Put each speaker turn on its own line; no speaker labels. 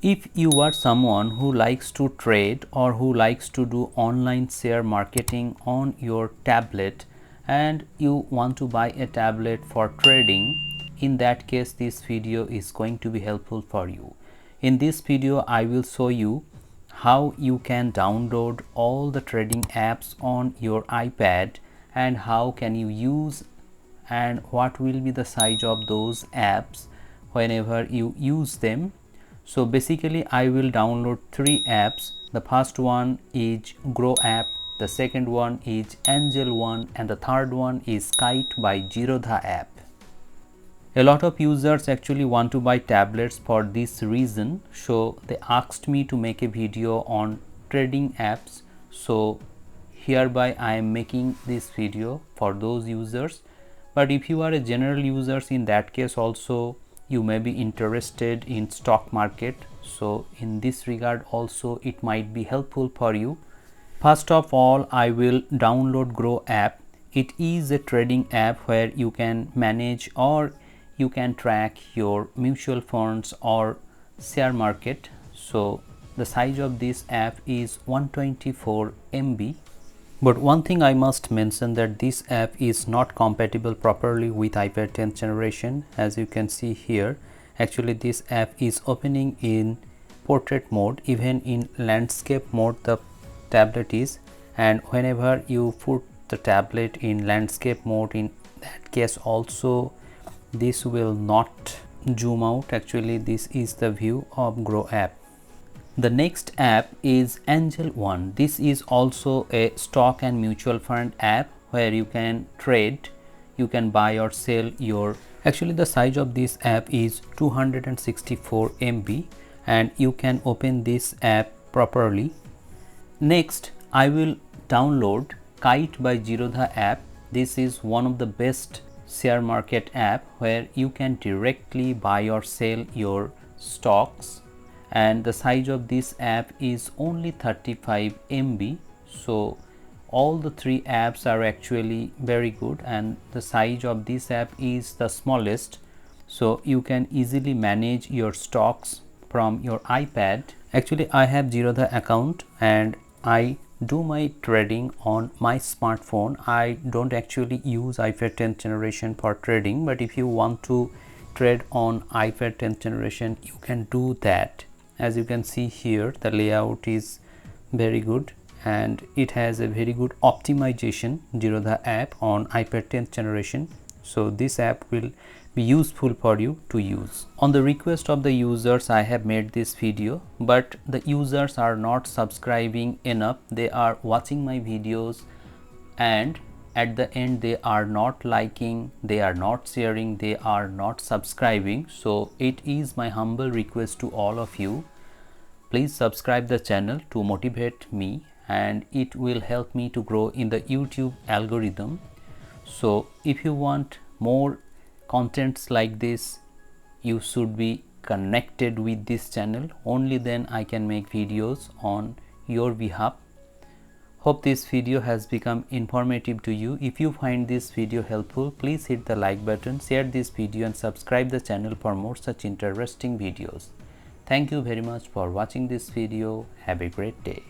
If you are someone who likes to trade or who likes to do online share marketing on your tablet and you want to buy a tablet for trading, in that case this video is going to be helpful for you. In this video I will show you how you can download all the trading apps on your iPad and how can you use and what will be the size of those apps whenever you use them. So basically I will download 3 apps. The first one is Groww app, the second one is Angel one, and the third one is Kite by Zerodha app. A lot of users actually want to buy tablets for this reason, so they asked me to make a video on trading apps. So hereby I am making this video for those users. But if you are a general user, in that case also you may be interested in stock market, so in this regard also it might be helpful for you. First of all, I will download Groww app. It is a trading app where you can manage or you can track your mutual funds or share market. So the size of this app is 124 MB. But one thing I must mention that this app is not compatible properly with iPad 10th generation. As you can see here, actually this app is opening in portrait mode, even in landscape mode the tablet is, and whenever you put the tablet in landscape mode, in that case also this will not zoom out. Actually this is the view of Groww app. The next app is Angel one. This is also a stock and mutual fund app where you can trade, you can buy or sell your. Actually the size of this app is 264 MB and you can open this app properly. Next I will download Kite by Zerodha app. This is one of the best share market app where you can directly buy or sell your stocks, and the size of this app is only 35 MB. So all the 3 apps are actually very good and the size of this app is the smallest, so you can easily manage your stocks from your iPad. Actually I have Zerodha account and I do my trading on my smartphone. I don't actually use iPad 10th generation for trading, but if you want to trade on iPad 10th generation you can do that. As you can see here, the layout is very good and it has a very good optimization, Zerodha app on iPad 10th generation. So this app will be useful for you to use. On the request of the users I have made this video, but the users are not subscribing enough. They are watching my videos and at the end they are not liking, they are not sharing, they are not subscribing. So it is my humble request to all of you, please subscribe the channel to motivate me and it will help me to grow in the YouTube algorithm. So if you want more contents like this, you should be connected with this channel. Only then I can make videos on your behalf. Hope this video has become informative to you. If you find this video helpful, please hit the like button, share this video and subscribe the channel for more such interesting videos. Thank you very much for watching this video. Have a great day.